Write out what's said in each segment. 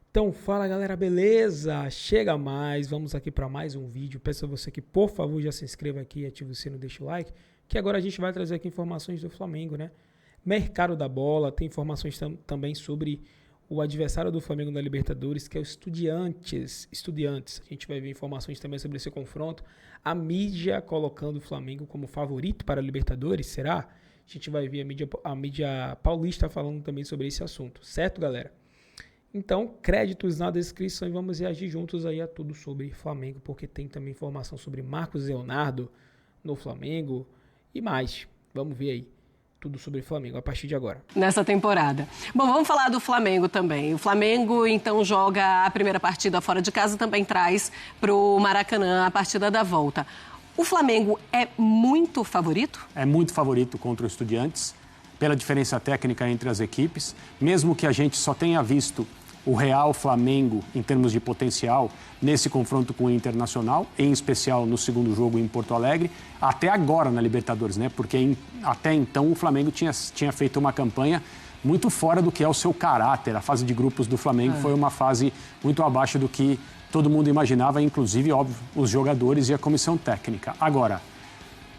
Então fala galera, beleza? Chega mais, vamos aqui para mais um vídeo. Peço a você que por favor já se inscreva aqui, ative o sino, deixa o like, que agora a gente vai trazer aqui informações do Flamengo, né? Mercado da bola, tem informações também sobre o adversário do Flamengo na Libertadores, que é o Estudiantes. A gente vai ver informações também sobre esse confronto. A mídia colocando o Flamengo como favorito para a Libertadores, será? A gente vai ver a mídia paulista falando também sobre esse assunto, certo, galera? Então, créditos na descrição e vamos reagir juntos aí a tudo sobre Flamengo, porque tem também informação sobre Marcos Leonardo no Flamengo e mais. Vamos ver aí tudo sobre Flamengo a partir de agora. Nessa temporada. Bom, vamos falar do Flamengo também. O Flamengo, então, joga a primeira partida fora de casa, também traz para o Maracanã a partida da volta. O Flamengo é muito favorito? É muito favorito contra o Estudiantes, pela diferença técnica entre as equipes. Mesmo que a gente só tenha visto o real Flamengo, em termos de potencial, nesse confronto com o Internacional, em especial no segundo jogo em Porto Alegre, até agora na Libertadores, né? Porque até então o Flamengo tinha feito uma campanha muito fora do que é o seu caráter. A fase de grupos do Flamengo foi uma fase muito abaixo do que todo mundo imaginava, inclusive, óbvio, os jogadores e a comissão técnica. Agora,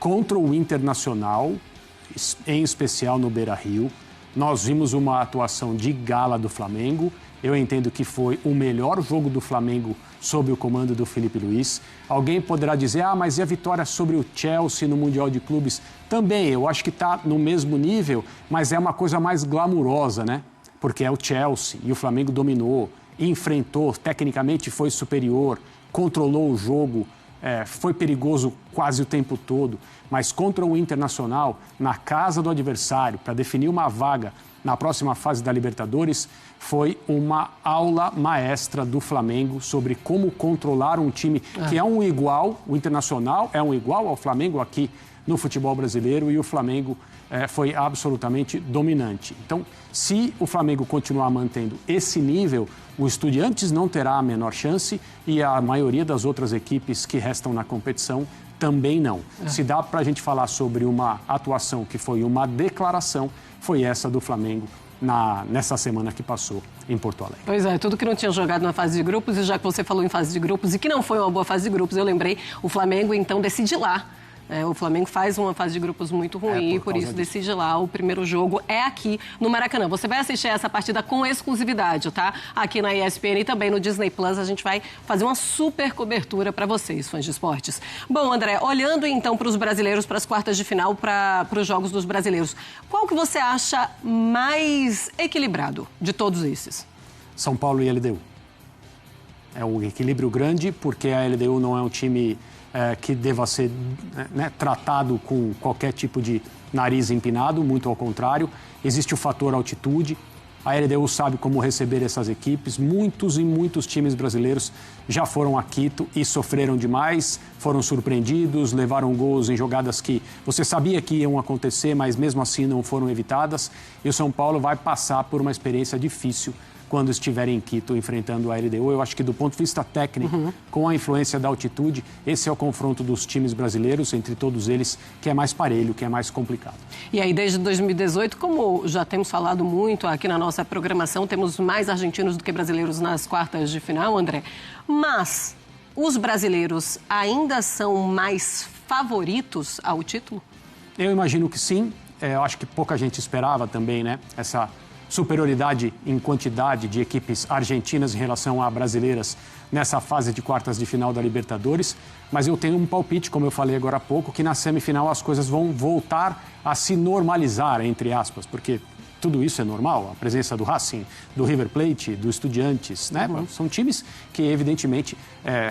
contra o Internacional, em especial no Beira-Rio, nós vimos uma atuação de gala do Flamengo. Eu entendo que foi o melhor jogo do Flamengo sob o comando do Felipe Luiz. Alguém poderá dizer, mas e a vitória sobre o Chelsea no Mundial de Clubes? Também, eu acho que está no mesmo nível, mas é uma coisa mais glamurosa, né? Porque é o Chelsea e o Flamengo dominou, enfrentou, tecnicamente foi superior, controlou o jogo, foi perigoso quase o tempo todo. Mas contra o Internacional, na casa do adversário, para definir uma vaga na próxima fase da Libertadores, foi uma aula maestra do Flamengo sobre como controlar um time que é um igual, o Internacional é um igual ao Flamengo aqui no futebol brasileiro, e o Flamengo foi absolutamente dominante. Então, se o Flamengo continuar mantendo esse nível, o Estudiantes não terá a menor chance e a maioria das outras equipes que restam na competição também não. Se dá para a gente falar sobre uma atuação que foi uma declaração, foi essa do Flamengo nessa semana que passou em Porto Alegre. Pois é, tudo que não tinha jogado na fase de grupos, e já que você falou em fase de grupos e que não foi uma boa fase de grupos, eu lembrei, o Flamengo então decide lá. O Flamengo faz uma fase de grupos muito ruim e por isso decide lá. O primeiro jogo é aqui no Maracanã. Você vai assistir essa partida com exclusividade, tá? Aqui na ESPN e também no Disney Plus. A gente vai fazer uma super cobertura para vocês, fãs de esportes. Bom, André, olhando então para os brasileiros, para as quartas de final, para os jogos dos brasileiros, qual que você acha mais equilibrado de todos esses? São Paulo e LDU. É um equilíbrio grande, porque a LDU não é um time que deva ser tratado com qualquer tipo de nariz empinado, muito ao contrário. Existe o fator altitude. A LDU sabe como receber essas equipes. Muitos e muitos times brasileiros já foram a Quito e sofreram demais, foram surpreendidos, levaram gols em jogadas que você sabia que iam acontecer, mas mesmo assim não foram evitadas. E o São Paulo vai passar por uma experiência difícil quando estiver em Quito enfrentando a LDU. Eu acho que do ponto de vista técnico, com a influência da altitude, esse é o confronto dos times brasileiros, entre todos eles, que é mais parelho, que é mais complicado. E aí, desde 2018, como já temos falado muito aqui na nossa programação, temos mais argentinos do que brasileiros nas quartas de final, André. Mas os brasileiros ainda são mais favoritos ao título? Eu imagino que sim. Eu acho que pouca gente esperava também, né? Essa superioridade em quantidade de equipes argentinas em relação a brasileiras nessa fase de quartas de final da Libertadores. Mas eu tenho um palpite, como eu falei agora há pouco, que na semifinal as coisas vão voltar a se normalizar, entre aspas, porque tudo isso é normal. A presença do Racing, do River Plate, do Estudiantes, né? São times que, evidentemente,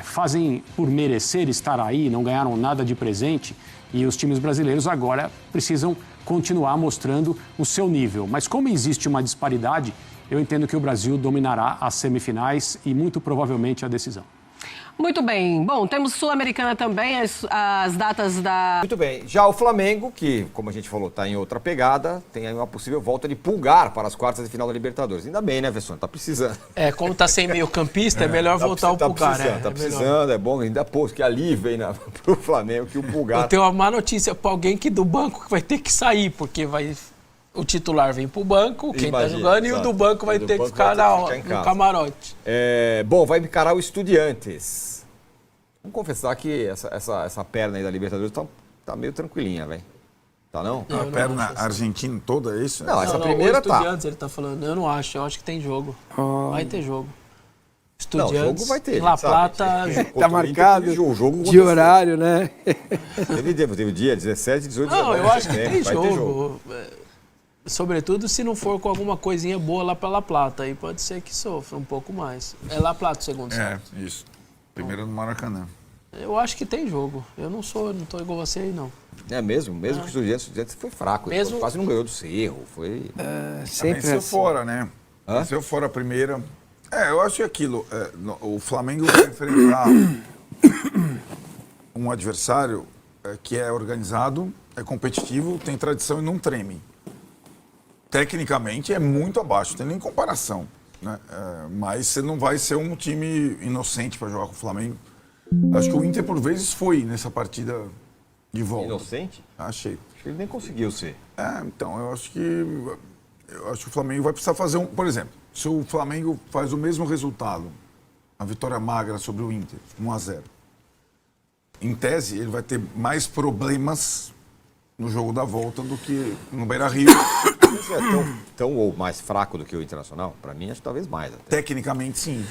fazem por merecer estar aí, não ganharam nada de presente. E os times brasileiros agora precisam continuar mostrando o seu nível. Mas como existe uma disparidade, eu entendo que o Brasil dominará as semifinais e muito provavelmente a decisão. Muito bem. Bom, temos Sul-Americana também, as datas da... Muito bem. Já o Flamengo, que, como a gente falou, está em outra pegada, tem aí uma possível volta de Pulgar para as quartas de final da Libertadores. Ainda bem, né, Vessone? Tá precisando. Como tá sem meio-campista, é melhor voltar o Pulgar, né? Tá precisando, é bom, ainda pô, que alívio aí pro Flamengo que o Pulgar... Eu tenho uma má notícia para alguém que do banco vai ter que sair, porque vai O titular vem pro banco, quem tá Imagina, jogando, e o exato. do banco vai O do ter que banco ficar vai ter que ficar em no casa. camarote. Bom, vai encarar o Estudiantes. Vamos confessar que essa perna aí da Libertadores tá meio tranquilinha, velho. Tá não? A perna argentina toda, é isso? Não, essa Não, primeira o Estudiantes, ele tá falando. Eu não acho, eu acho que tem jogo. Vai ter jogo. Não, Estudiantes, jogo vai ter, La gente sabe. Plata... Contra o marcado Inter, o jogo de horário, né? Teve dia 17, 18, Não, 19 eu acho que de tem setembro, vai ter jogo. Sobretudo se não for com alguma coisinha boa lá pra La Plata. Aí pode ser que sofra um pouco mais. É La Plata o segundo. É, isso. Primeiro no Maracanã. Eu acho que tem jogo. Eu não tô igual você aí, não. É mesmo que o Estudiantes foi fraco. Mesmo- Quase não ganhou do Cerro. Foi... Sempre Venceu assim. fora, né? Hã? Venceu fora a primeira. Eu acho que aquilo. O Flamengo vai enfrentar um adversário que é organizado, é competitivo, tem tradição e não treme. Tecnicamente é muito abaixo, não tem nem comparação. Né? Mas você não vai ser um time inocente para jogar com o Flamengo. Acho que o Inter, por vezes, foi nessa partida de volta. Inocente? Achei. Acho que ele nem conseguiu ser. Então, eu acho que o Flamengo vai precisar fazer por exemplo, se o Flamengo faz o mesmo resultado, a vitória magra sobre o Inter, 1-0. Em tese, ele vai ter mais problemas no jogo da volta do que no Beira-Rio. Isso é tão ou mais fraco do que o Internacional? Pra mim, acho que talvez mais até. Tecnicamente, sim.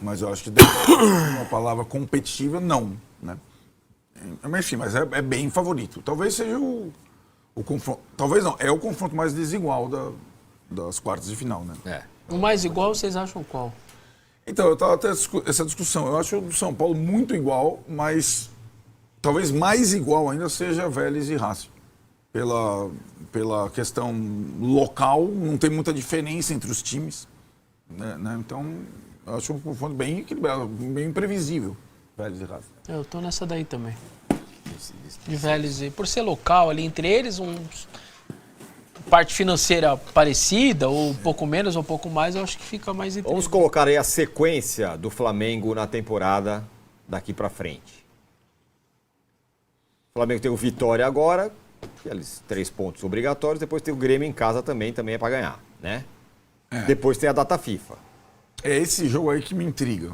Mas eu acho que dentro de uma palavra competitiva, não. Né? Mas, enfim, mas é bem favorito. Talvez seja o confronto. Talvez não, é o confronto mais desigual das quartas de final, né? O mais igual, vocês acham qual? Então, eu estava até essa discussão. Eu acho o do São Paulo muito igual, mas talvez mais igual ainda seja Vélez e Racing. Pela questão local, não tem muita diferença entre os times. Né? Então, eu acho um confronto bem equilibrado, bem imprevisível, Vélez e Racing. Eu tô nessa daí também. De Vélez. E por ser local ali, entre eles, parte financeira parecida, ou um pouco menos ou um pouco mais, eu acho que fica mais entre Vamos colocar aí a sequência do Flamengo na temporada daqui pra frente. O Flamengo tem o Vitória agora, aqueles 3 pontos obrigatórios, depois tem o Grêmio em casa também é pra ganhar, né? Depois tem a data FIFA. É esse jogo aí que me intriga.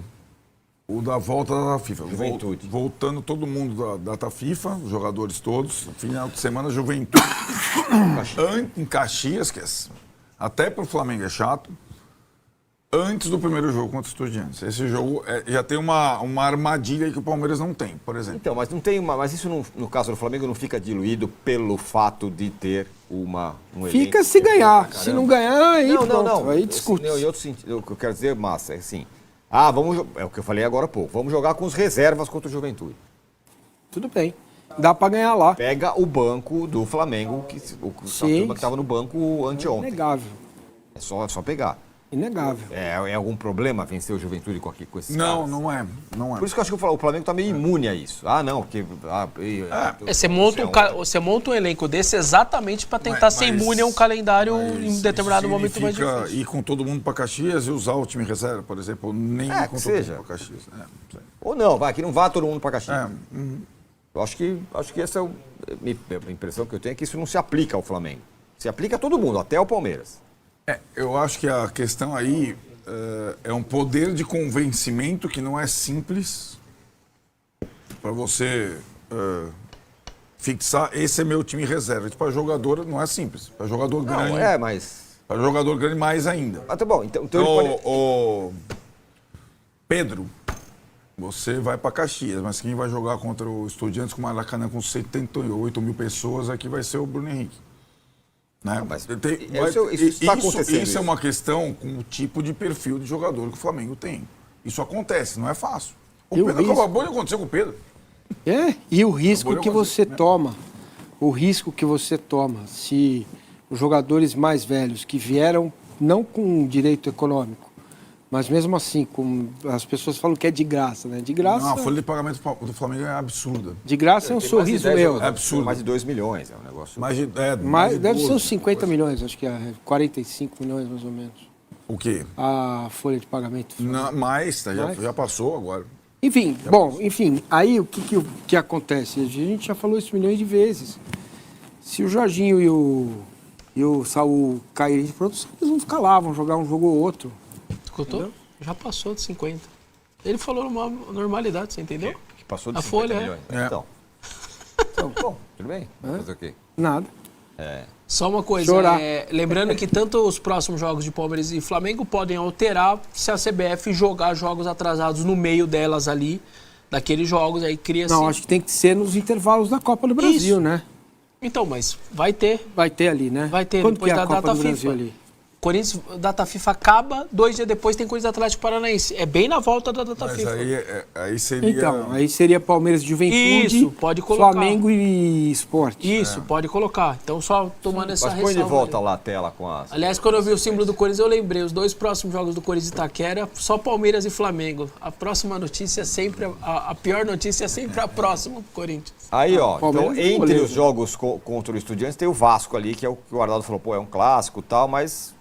O da volta da data FIFA. Juventude. Voltando todo mundo da data FIFA, os jogadores todos. Final de semana, Juventude. Em Caxias, que até pro Flamengo é chato. Antes do primeiro jogo contra o Estudiantes. Esse jogo já tem uma armadilha aí que o Palmeiras não tem, por exemplo. Então, mas não tem mas isso no caso do Flamengo não fica diluído pelo fato de ter um Fica elenco se que é ganhar. pra Se caramba. não ganhar, aí Não, pronto. Aí discute. Em outro sentido, o que eu quero dizer, Massa, é assim. É o que eu falei agora há pouco. Vamos jogar com os reservas contra o Juventude. Tudo bem. Dá pra ganhar lá. Pega o banco do Flamengo, a turma que estava no banco anteontem. Inegável. É só pegar. Inegável. É algum problema vencer o Juventude com esses Não, caras? não é. Não é. Por isso que eu acho que o Flamengo está meio imune a isso. Não, porque... Você monta um elenco desse exatamente para tentar ser imune a um calendário em determinado momento mais significa difícil. ir com todo mundo para Caxias e usar o time reserva, por exemplo, ou nem ir com que todo seja. mundo para Caxias. Ou não, que não vá todo mundo para Caxias. Uhum. Eu acho que essa é a impressão que eu tenho, é que isso não se aplica ao Flamengo. Se aplica a todo mundo, até ao Palmeiras. Eu acho que a questão aí é um poder de convencimento que não é simples para você fixar, esse é meu time reserva. Para jogador não é simples. Para jogador grande. Não, mas... Para jogador grande mais ainda. Tá bom, então ele pode... Pedro, você vai para Caxias, mas quem vai jogar contra o Estudiantes com o Maracanã com 78 mil pessoas aqui vai ser o Bruno Henrique. Né? Isso está acontecendo. Isso é uma questão com o tipo de perfil de jogador que o Flamengo tem. Isso acontece, não é fácil. O Pedro acabou de acontecer com o Pedro. E o risco que você né? toma. O risco que você toma. Se os jogadores mais velhos que vieram, não com direito econômico, mas mesmo assim, as pessoas falam que é de graça, né? De graça... Não, a folha de pagamento do Flamengo é absurda. De graça é um sorriso meu. É absurdo. Mais de 2 milhões, é um negócio... Deve ser uns 50 milhões, acho que é 45 milhões mais ou menos. O quê? A folha de pagamento. Mais, já passou agora. Enfim, aí o que acontece? A gente já falou isso milhões de vezes. Se o Jorginho e e o Saul cair de produção, eles vão ficar lá, vão jogar um jogo ou outro. Escutou? Entendeu? Já passou de 50. Ele falou numa normalidade, você entendeu? Que passou de a 50 folha, milhões. É. Então, bom, tudo bem. Fazer o quê? Nada. Só uma coisa, lembrando que tanto os próximos jogos de Palmeiras e Flamengo podem alterar se a CBF jogar jogos atrasados no meio delas ali, daqueles jogos, aí cria-se... Não, acho que tem que ser nos intervalos da Copa do Brasil, Isso. né? Então, mas vai ter. Vai ter ali, né? Vai ter, Quando depois que é da a Copa data do Brasil FIFA. ali? Corinthians, data FIFA acaba, 2 dias depois tem Corinthians Atlético Paranaense. É bem na volta da data Mas FIFA. aí seria... Então, aí seria Palmeiras e Juventude, Isso, pode colocar. Flamengo e Sport. Isso, pode colocar. Então, só tomando essa Mas põe ressalva. de volta ali. lá a tela com as... Aliás, quando eu vi o símbolo do Corinthians, eu lembrei. Os 2 próximos jogos do Corinthians e Itaquera, só Palmeiras e Flamengo. A próxima notícia é sempre... A pior notícia é sempre a próxima, Corinthians. Aí, ó, então, Palmeiras é entre goleiro. os jogos contra o Estudiantes tem o Vasco ali, que é o que o Arnaldo falou, pô, é um clássico e tal, mas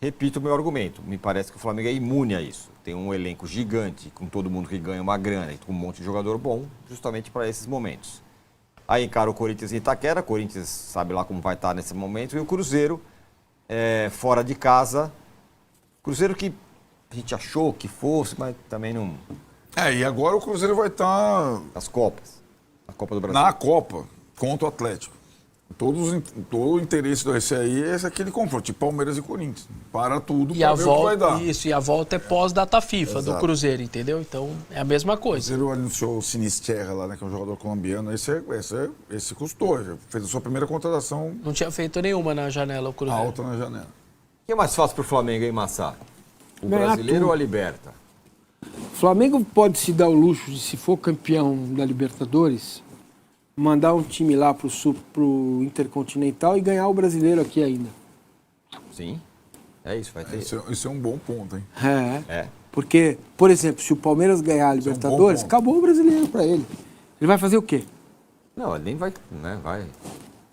repito o meu argumento. Me parece que o Flamengo é imune a isso. Tem um elenco gigante, com todo mundo que ganha uma grana e com um monte de jogador bom, justamente para esses momentos. Aí encara o Corinthians em Itaquera, o Corinthians sabe lá como vai estar nesse momento, e o Cruzeiro, fora de casa. Cruzeiro que a gente achou que fosse, mas também não... E agora o Cruzeiro vai estar As Copas. A Copa do Brasil. na Copa contra o Atlético. Todo o interesse do RC aí é aquele confronto, tipo Palmeiras e Corinthians. Para tudo E para a ver o que vai volta, dar. isso, e a volta é pós-data FIFA do Exato. Cruzeiro, entendeu? Então, é a mesma O coisa. Cruzeiro anunciou o Sinisterra lá, né, que é um jogador colombiano. Esse custou, já fez a sua primeira contratação Não tinha feito nenhuma na janela o Cruzeiro. alta na janela. O que é mais fácil para o Flamengo, hein, Massá? O Ganhar Brasileiro tudo. ou a Liberta? O Flamengo pode se dar o luxo de, se for campeão da Libertadores, mandar um time lá pro Intercontinental e ganhar o Brasileiro aqui ainda. Sim. É isso, vai ter. Isso é um bom ponto, hein? É. Porque, por exemplo, se o Palmeiras ganhar a Libertadores, ponto. acabou o Brasileiro para ele. Ele vai fazer o quê? Não, ele nem vai, né? Vai.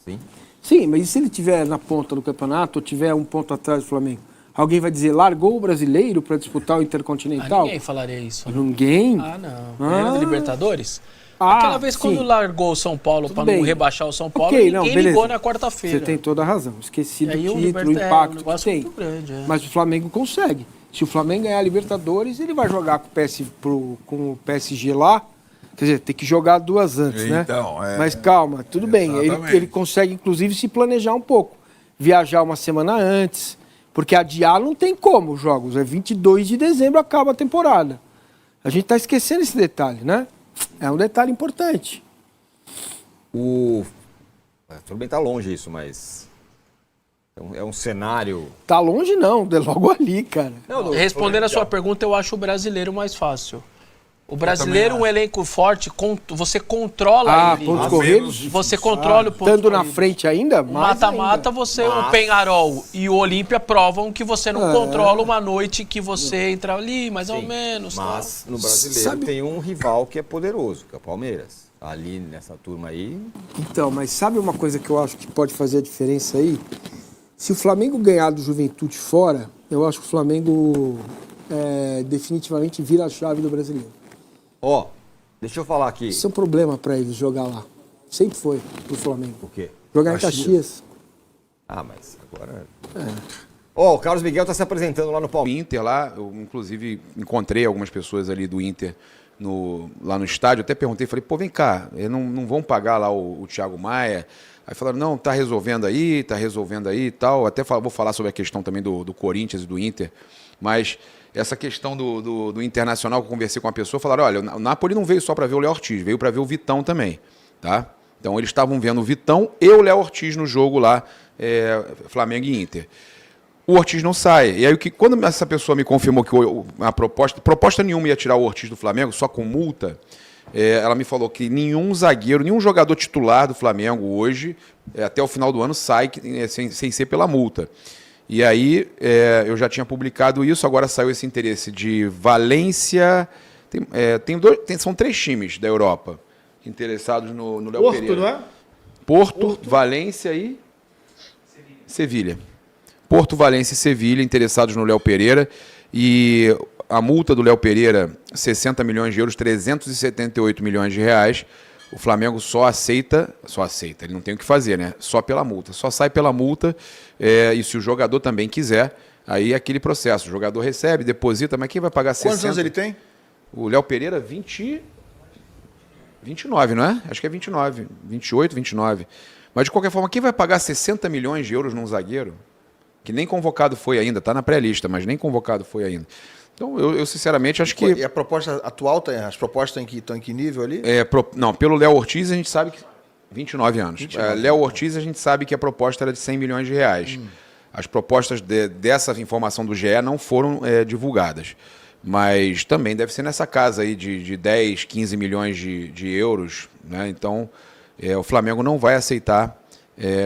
Sim. Sim, mas e se ele tiver na ponta do campeonato ou tiver um ponto atrás do Flamengo? Alguém vai dizer, largou o Brasileiro para disputar o Intercontinental? Ninguém falaria isso. Ninguém? Ah, não. Ganhando Libertadores? Ah, Aquela vez quando sim. largou o São Paulo para não bem. rebaixar o São Paulo, Ok, não, ninguém beleza. ligou na quarta-feira. Você tem toda a razão. Esqueci do E aí o título, o Liberta- impacto um que negócio tem. muito grande, é. Mas o Flamengo consegue. Se o Flamengo ganhar a Libertadores, ele vai jogar com o PSG lá. Quer dizer, tem que jogar 2 antes, Então, né? Mas calma, tudo bem. Exatamente. Ele consegue, inclusive, se planejar um pouco. Viajar uma semana antes. Porque adiar não tem como os jogos. É 22 de dezembro, acaba a temporada. A gente está esquecendo esse detalhe, né? É um detalhe importante. Tudo bem, tá longe isso, mas. É um cenário. Tá longe não, é logo ali, cara. Não, Respondendo a sua pergunta, eu acho o brasileiro mais fácil. O brasileiro, um elenco forte, você controla ele. pontos A corridos. menos- Você controla o ponto Estando na corrido. frente ainda, O mais mata-mata, ainda. você, o Peñarol e o Olímpia provam que você não controla uma noite que você entra ali, mais ou menos. Mas no brasileiro Sabe- tem um rival que é poderoso, que é o Palmeiras. Ali nessa turma aí. Então, mas sabe uma coisa que eu acho que pode fazer a diferença aí? Se o Flamengo ganhar do Juventude fora, eu acho que o Flamengo definitivamente vira a chave do brasileiro. Ó, deixa eu falar aqui. Isso é um problema para eles jogar lá. Sempre foi pro Flamengo. O quê? Jogar em Caxias. Ah, mas agora. Ó, o Carlos Miguel tá se apresentando lá no Palmeiras. Inter lá, eu inclusive encontrei algumas pessoas ali do Inter lá no estádio, até perguntei, falei, pô, vem cá, eles não vão pagar lá o Thiago Maia? Aí falaram, não, tá resolvendo aí e tal, até vou falar sobre a questão também do Corinthians e do Inter, mas essa questão do Internacional, que eu conversei com uma pessoa, falaram, olha, o Napoli não veio só para ver o Léo Ortiz, veio para ver o Vitão também, tá? Então eles estavam vendo o Vitão e o Léo Ortiz no jogo lá, Flamengo e Inter. O Ortiz não sai. E aí, quando essa pessoa me confirmou que a proposta nenhuma ia tirar o Ortiz do Flamengo, só com multa, ela me falou que nenhum zagueiro, nenhum jogador titular do Flamengo hoje, até o final do ano, sai sem ser pela multa. E aí, eu já tinha publicado isso, agora saiu esse interesse de Valência. São 3 times da Europa interessados no Léo Porto, Pereira. não é? Porto, Valência e Sevilha. Porto, Valência e Sevilha interessados no Léo Pereira. E a multa do Léo Pereira, 60 milhões de euros, 378 milhões de reais. O Flamengo só aceita, ele não tem o que fazer, né? Só pela multa. Só sai pela multa, e se o jogador também quiser, aí é aquele processo. O jogador recebe, deposita, mas quem vai pagar 60? Quantos anos ele tem? O Léo Pereira, 29, não é? Acho que é 29, 28, 29. Mas, de qualquer forma, quem vai pagar 60 milhões de euros num zagueiro? Que nem convocado foi ainda, está na pré-lista, mas nem convocado foi ainda. Então, eu sinceramente acho que... E a proposta atual, as propostas estão em que nível ali? Não, pelo Léo Ortiz a gente sabe que... 29 anos. Léo Ortiz a gente sabe que a proposta era de 100 milhões de reais. As propostas dessa informação do GE não foram divulgadas. Mas também deve ser nessa casa aí de 10, 15 milhões de euros. Né? Então, o Flamengo não vai aceitar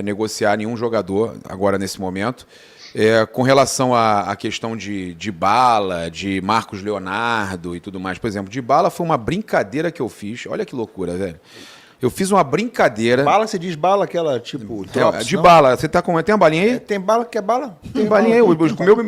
negociar nenhum jogador agora nesse momento. Com relação à questão de Dybala, de Marcos Leonardo e tudo mais, por exemplo, Dybala foi uma brincadeira que eu fiz. Olha que loucura, velho. Eu fiz uma brincadeira. Bala, você diz bala, aquela tipo... Drops, de bala. Você tá com... Tem uma balinha aí? Tem bala que é bala. Tem balinha aí.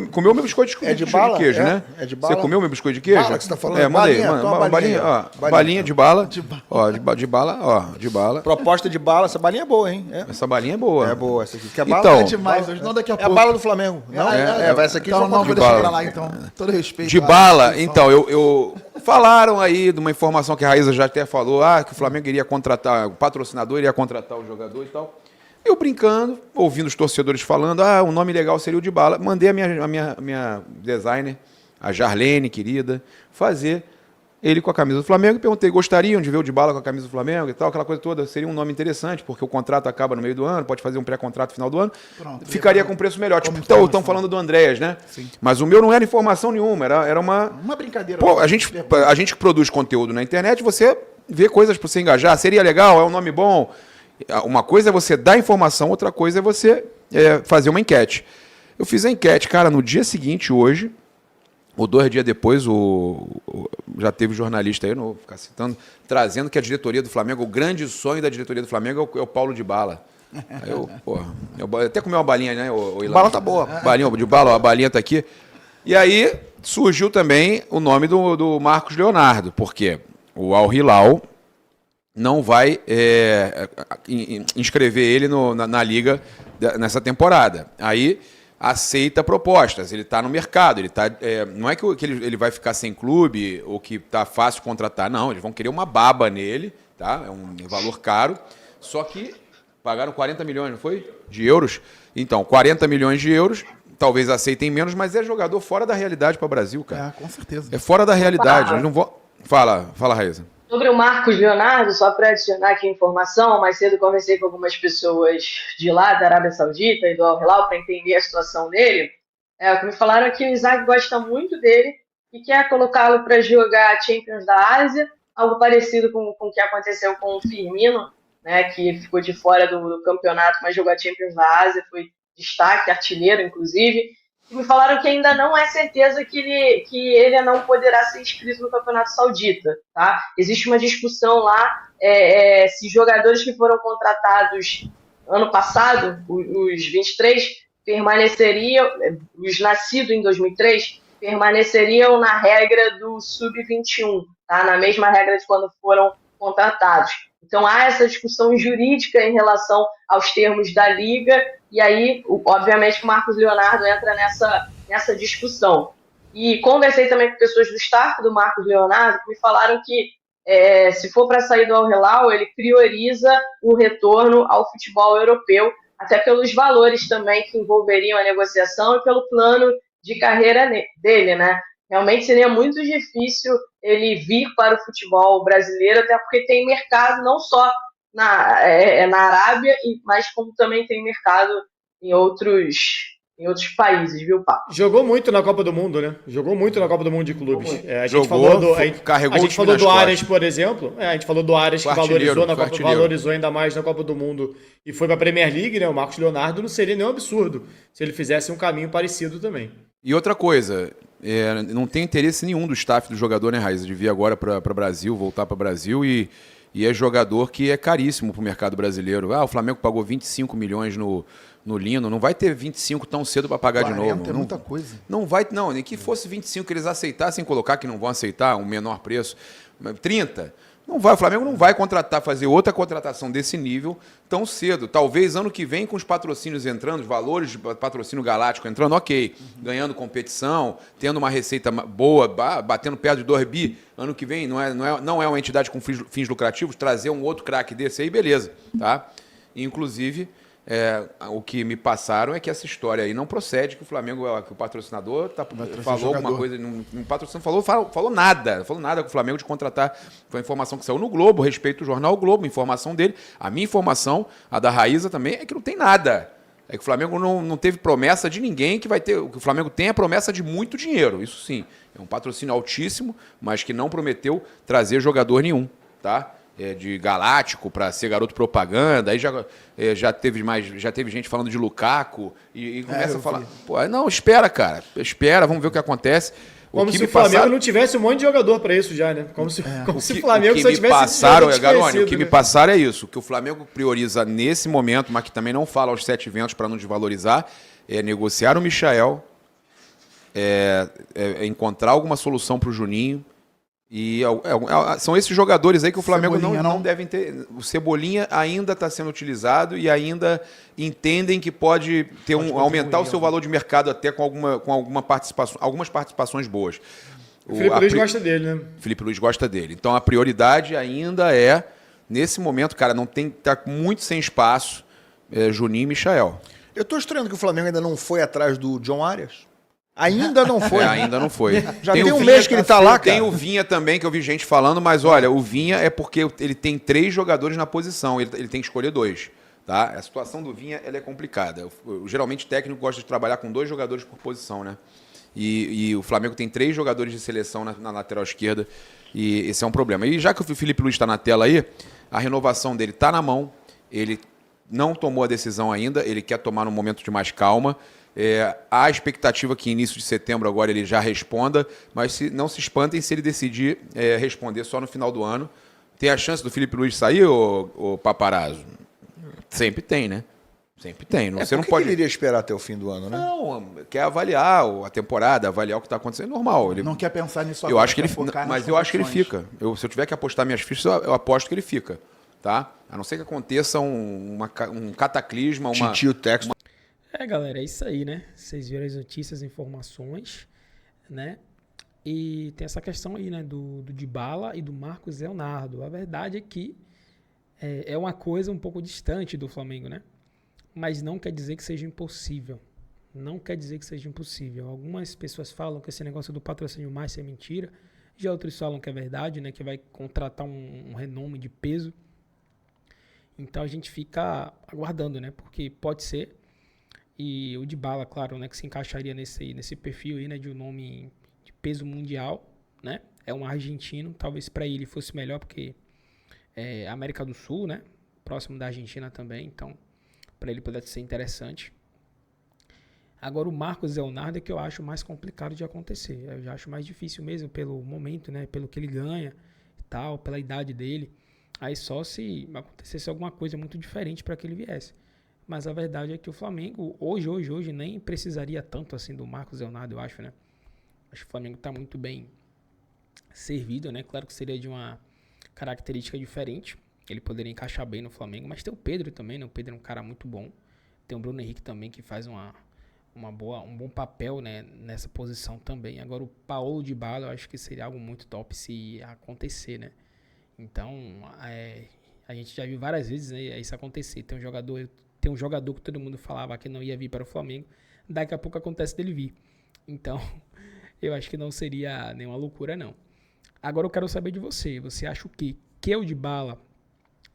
Comeu meu biscoito de bala, queijo, né? É de bala. Você comeu meu biscoito de queijo? Bala que você tá falando? Manda aí. Uma balinha, ó. Balinha de bala. Ó, de bala, ó. De bala. Proposta de bala. Essa balinha é boa, hein? Essa balinha é boa. É boa essa aqui. Que é bala? Então, É demais, hoje não daqui a é pouco. a bala do Flamengo. Não? Vai essa aqui. Então não, vou deixar pra lá, então. Todo respeito. De bala, então, eu falaram aí de uma informação que a Raíza já até falou, que o Flamengo iria contratar, o patrocinador iria contratar o jogador e tal. Eu brincando, ouvindo os torcedores falando, um nome legal seria o Dybala. Mandei a minha designer, a Jarlene, querida, fazer ele com a camisa do Flamengo. Perguntei, gostariam de ver o Dybala com a camisa do Flamengo e tal, aquela coisa toda. Seria um nome interessante, porque o contrato acaba no meio do ano, pode fazer um pré-contrato no final do ano. Pronto, ficaria com preço melhor. Tipo, estão falando do Andréas, né? Sim. Mas o meu não era informação nenhuma, era uma brincadeira. Pô, a gente que produz conteúdo na internet, você vê coisas para você engajar. Seria legal, é um nome bom. Uma coisa é você dar informação, outra coisa é você fazer uma enquete. Eu fiz a enquete, cara, no dia seguinte, hoje, ou 2 dias depois, já teve jornalista aí, não vou ficar citando, trazendo que a diretoria do Flamengo, o grande sonho da diretoria do Flamengo é o Paulo Dybala. Aí eu até comi uma balinha, né, o Ilan? A bala tá boa. Balinha de bala, a balinha tá aqui. E aí surgiu também o nome do Marcos Leonardo, porque o Al Hilal não vai inscrever ele na Liga nessa temporada. Aí aceita propostas, ele está no mercado, não é que ele vai ficar sem clube ou que está fácil contratar, não, eles vão querer uma baba nele, tá? É um valor caro, só que pagaram 40 milhões, não foi? De euros? Então, 40 milhões de euros, talvez aceitem menos, mas é jogador fora da realidade para o Brasil, cara. Com certeza. É fora da realidade, eles não vão... Fala, Raíza. Sobre o Marcos Leonardo, só para adicionar aqui a informação, mais cedo conversei com algumas pessoas de lá, da Arábia Saudita e do Al Hilal, para entender a situação dele. O que me falaram é que o Isaac gosta muito dele e quer colocá-lo para jogar a Champions da Ásia, algo parecido com o que aconteceu com o Firmino, né, que ficou de fora do campeonato, mas jogou a Champions da Ásia, foi destaque, artilheiro, inclusive. E me falaram que ainda não é certeza que ele não poderá ser inscrito no Campeonato Saudita. Tá? Existe uma discussão lá se jogadores que foram contratados ano passado, os 23, permaneceriam, os nascidos em 2003, permaneceriam na regra do Sub-21, tá? Na mesma regra de quando foram contratados. Então há essa discussão jurídica em relação aos termos da Liga, e aí, obviamente, o Marcos Leonardo entra nessa discussão. E conversei também com pessoas do staff do Marcos Leonardo, que me falaram que, se for para sair do Al Hilal, ele prioriza o retorno ao futebol europeu, até pelos valores também que envolveriam a negociação e pelo plano de carreira dele, né? Realmente seria muito difícil ele vir para o futebol brasileiro, até porque tem mercado não só na Arábia, mas como também tem mercado em outros países, viu, Papo? Jogou muito na Copa do Mundo, né? Jogou muito na Copa do Mundo de clubes. A gente carregou a gente falou do Ares, por exemplo. A gente falou do Ares que valorizou ainda mais na Copa do Mundo e foi para a Premier League, né? O Marcos Leonardo não seria nenhum absurdo se ele fizesse um caminho parecido também. E outra coisa, não tem interesse nenhum do staff do jogador, né, Raíza, de vir agora para o Brasil, voltar para o Brasil e é jogador que é caríssimo para o mercado brasileiro. O Flamengo pagou 25 milhões no Lino, não vai ter 25 tão cedo para pagar de novo. É muita coisa. Não vai, nem que fosse 25 que eles aceitassem colocar, que não vão aceitar um menor preço. 30, Não vai, o Flamengo não vai fazer outra contratação desse nível tão cedo. Talvez ano que vem, com os patrocínios entrando, os valores de patrocínio galáctico entrando, ok. Ganhando competição, tendo uma receita boa, batendo perto de 2 bi. Ano que vem não é uma entidade com fins lucrativos, trazer um outro craque desse aí, beleza. Tá? Inclusive, o que me passaram é que essa história aí não procede, que o Flamengo, que o patrocinador falou alguma coisa, o patrocinador falou nada com o Flamengo de contratar. Foi a informação que saiu no Globo, respeito o jornal o Globo, informação dele. A minha informação, a da Raíza também, é que não tem nada. É que o Flamengo não teve promessa de ninguém, que vai ter. O que o Flamengo tem é promessa de muito dinheiro, isso sim. É um patrocínio altíssimo, mas que não prometeu trazer jogador nenhum, tá? De Galáctico para ser garoto propaganda, aí já teve gente falando de Lukaku e começa a falar, pô, não, espera, cara, vamos ver o que acontece. Como se o Flamengo não tivesse um monte de jogador para isso já, né? Como se o Flamengo só tivesse Garoni, o que me passaram é isso, que o Flamengo prioriza nesse momento, mas que também não fala aos 7 ventos para não desvalorizar, é negociar o Michael, encontrar alguma solução para o Juninho. E são esses jogadores aí que o Flamengo não deve ter. O Cebolinha ainda está sendo utilizado e ainda entendem que pode aumentar o seu valor de mercado até com algumas participações boas. O Felipe Luiz gosta dele, né? Felipe Luiz gosta dele. Então a prioridade ainda nesse momento, cara, tá muito sem espaço, Juninho e Michael. Eu tô estranhando que o Flamengo ainda não foi atrás do John Arias. Ainda não foi. Ainda não foi. Já tem um mês que ele tá lá, cara. Tem o Vinha também, que eu vi gente falando, mas olha, o Vinha é porque ele tem 3 jogadores na posição, ele tem que escolher 2. Tá? A situação do Vinha ela é complicada. Geralmente o técnico gosta de trabalhar com 2 jogadores por posição, né? E o Flamengo tem 3 jogadores de seleção na lateral esquerda, e esse é um problema. E já que o Felipe Luiz está na tela aí, a renovação dele está na mão, ele não tomou a decisão ainda, ele quer tomar num momento de mais calma. Há a expectativa que início de setembro agora ele já responda, mas não se espantem se ele decidir responder só no final do ano. Tem a chance do Felipe Luiz sair, ô Paparazzo? Sempre tem, né? Sempre tem. Você não pode. Ele iria esperar até o fim do ano, né? Não, quer avaliar a temporada, avaliar o que está acontecendo, é normal. Ele não quer pensar nisso agora. Mas eu acho que ele fica. Se eu tiver que apostar minhas fichas, eu aposto que ele fica. Tá? A não ser que aconteça um cataclisma, Titio Texto. Galera, é isso aí, né? Vocês viram as notícias, informações, né? E tem essa questão aí, né? Do Dybala e do Marcos Leonardo. A verdade é que é uma coisa um pouco distante do Flamengo, né? Mas não quer dizer que seja impossível. Não quer dizer que seja impossível. Algumas pessoas falam que esse negócio do patrocínio mais é mentira. Já outros falam que é verdade, né? Que vai contratar um renome de peso. Então a gente fica aguardando, né? Porque pode ser. E o Dybala, claro, né, que se encaixaria nesse perfil aí, né, de um nome de peso mundial, né? É um argentino, talvez para ele fosse melhor porque é América do Sul, né? Próximo da Argentina também, então para ele pudesse ser interessante. Agora o Marcos Leonardo é que eu acho mais complicado de acontecer. Eu já acho mais difícil mesmo pelo momento, né, pelo que ele ganha e tal, pela idade dele. Aí só se acontecesse alguma coisa muito diferente para que ele viesse. Mas a verdade é que o Flamengo, hoje, nem precisaria tanto assim do Marcos Leonardo, eu acho, né? Acho que o Flamengo está muito bem servido, né? Claro que seria de uma característica diferente. Ele poderia encaixar bem no Flamengo, mas tem o Pedro também, né? O Pedro é um cara muito bom. Tem o Bruno Henrique também, que faz um bom papel, né, nessa posição também. Agora o Paulo Dybala, eu acho que seria algo muito top se acontecer, né? Então, a gente já viu várias vezes, né, isso acontecer. Tem um jogador que todo mundo falava que não ia vir para o Flamengo, daqui a pouco acontece dele vir. Então, eu acho que não seria nenhuma loucura, não. Agora eu quero saber de você. Você acha o quê? Que o Dybala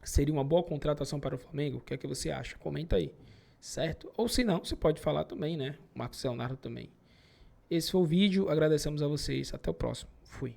seria uma boa contratação para o Flamengo? O que é que você acha? Comenta aí, certo? Ou se não, você pode falar também, né? O Marcos Leonardo também. Esse foi o vídeo. Agradecemos a vocês. Até o próximo. Fui.